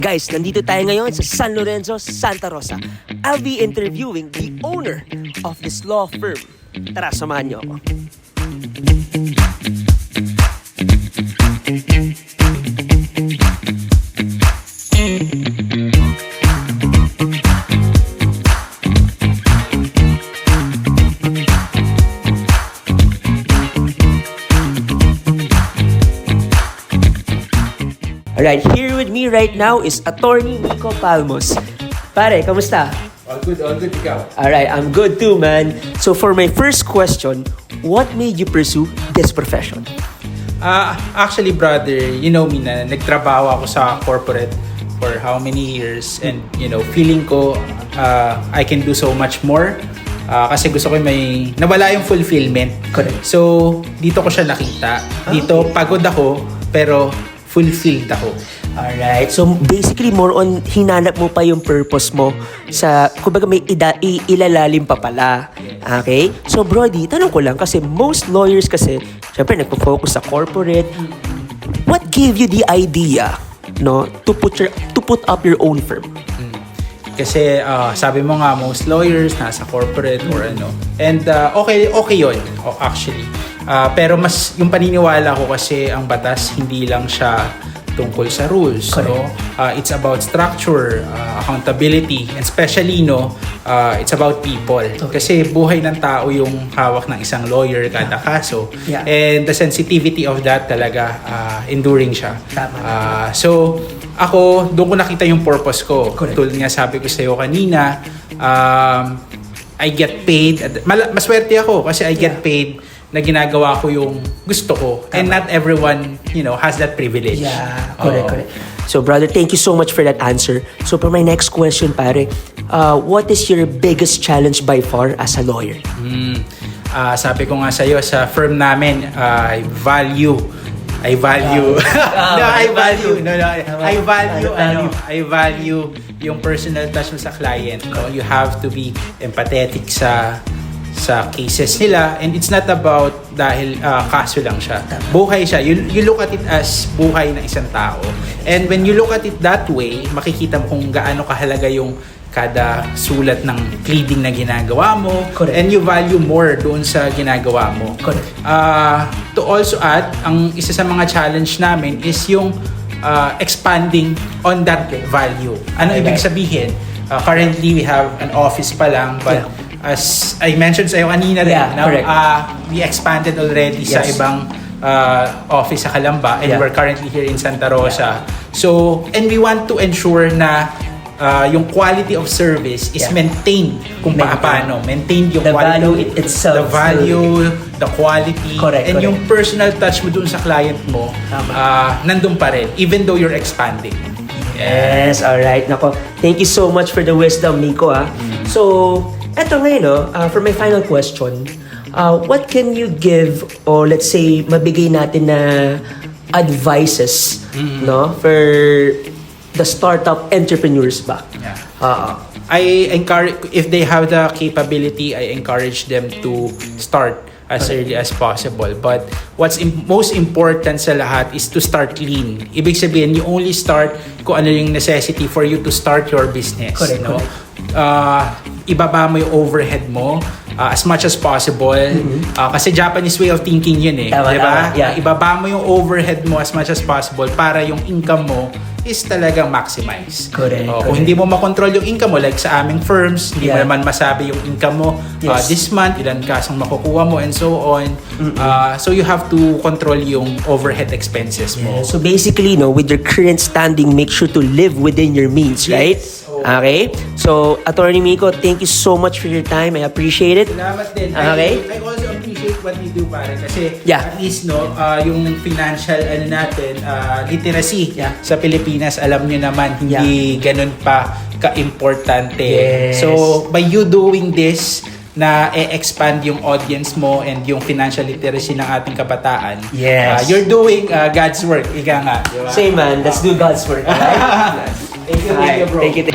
Guys, nandito tayo ngayon sa San Lorenzo, Santa Rosa. I'll be interviewing the owner of this law firm. Tara, samahan niyo ako. Alright, here with me right now is Attorney Nico Palmos. Pare, kamusta? All good, ikaw. Alright, I'm good too, man. So for my first question, what made you pursue this profession? Actually, brother, you know me na nagtrabaho ako sa corporate for how many years, and feeling ko I can do so much more. Kasi gusto ko may nawala yung fulfillment. Correct. So, dito ko siya nakita. Dito pagod ako, pero fulfilled ako. Alright, so basically more on hinanap mo pa yung purpose mo sa, kumbaga may ilalalim pa pala. Okay? So Brody, tanong ko lang kasi most lawyers kasi, syempre nagpo-focus sa corporate. What gave you the idea, no, to put up your own firm? Kasi sabi mo nga, most lawyers nasa corporate or ano. And okay yun, actually. Pero mas yung paniniwala ko kasi ang batas hindi lang siya tungkol sa rules. No? It's about structure, accountability, and especially it's about people. Kasi buhay ng tao yung hawak ng isang lawyer kada kaso. Yeah. And the sensitivity of that talaga enduring siya. So ako, doon ko nakita yung purpose ko. Tulad nga sabi ko sa iyo kanina, I get paid. Maswerte ako kasi I get paid na ginagawa ko yung gusto ko. And not everyone, has that privilege. Yeah, correct. So brother, thank you so much for that answer. So for my next question, pare, what is your biggest challenge by far as a lawyer? Sabi ko nga sa iyo, sa firm namin, I value yung personal touch mo sa client. No? You have to be empathetic sa cases nila, and it's not about dahil kaso lang siya. Buhay siya. You look at it as buhay ng isang tao. And when you look at it that way, makikita mo kung gaano kahalaga yung kada sulat ng pleading na ginagawa mo. Correct. And you value more doon sa ginagawa mo. Correct. To also add, ang isa sa mga challenge namin is yung expanding on that value. Ano ibig sabihin? Currently, we have an office pa lang, but as I mentioned sa iyo kanina rin, we expanded already sa ibang office sa Calamba, and we're currently here in Santa Rosa. So, and we want to ensure na yung quality of service is maintained kung paano. Maintained yung the quality. value itself. The value, the quality, and yung personal touch mo dun sa client mo, nandun pa rin, even though you're expanding. Yes, alright. Nako, thank you so much for the wisdom, Nico. So, eto ngayon, for my final question, what can you give, or let's say, mabigay natin na advices, no, for the startup entrepreneurs ba? I encourage, if they have the capability, I encourage them to start as early as possible. But what's most important sa lahat is to start lean. Ibig sabihin, you only start kung ano yung necessity for you to start your business. Correct. Ibaba mo yung overhead mo as much as possible. Kasi Japanese way of thinking yun eh. Diba? Yeah. Ibaba mo yung overhead mo as much as possible para yung income mo is talagang maximize. Correct. Kung hindi mo makontrol yung income mo, like sa aming firms, hindi mo naman masabi yung income mo this month, ilan kasong makukuha mo, and so on. So you have to control yung overhead expenses mo. So basically, with your current standing, make sure to live within your means, right? Okay? So, Attorney Nico, thank you so much for your time. I appreciate it. Salamat din. Okay? I also appreciate what you do, pare. Kasi Yeah. at least, yung financial, literacy sa Pilipinas, alam nyo naman, hindi ganun pa ka-importante. Yes. So, by you doing this, na expand yung audience mo and yung financial literacy ng ating kabataan. Yes. You're doing God's work. Ika nga. Diba? Same man, let's do God's work. Right? Thank you, bro. Thank you.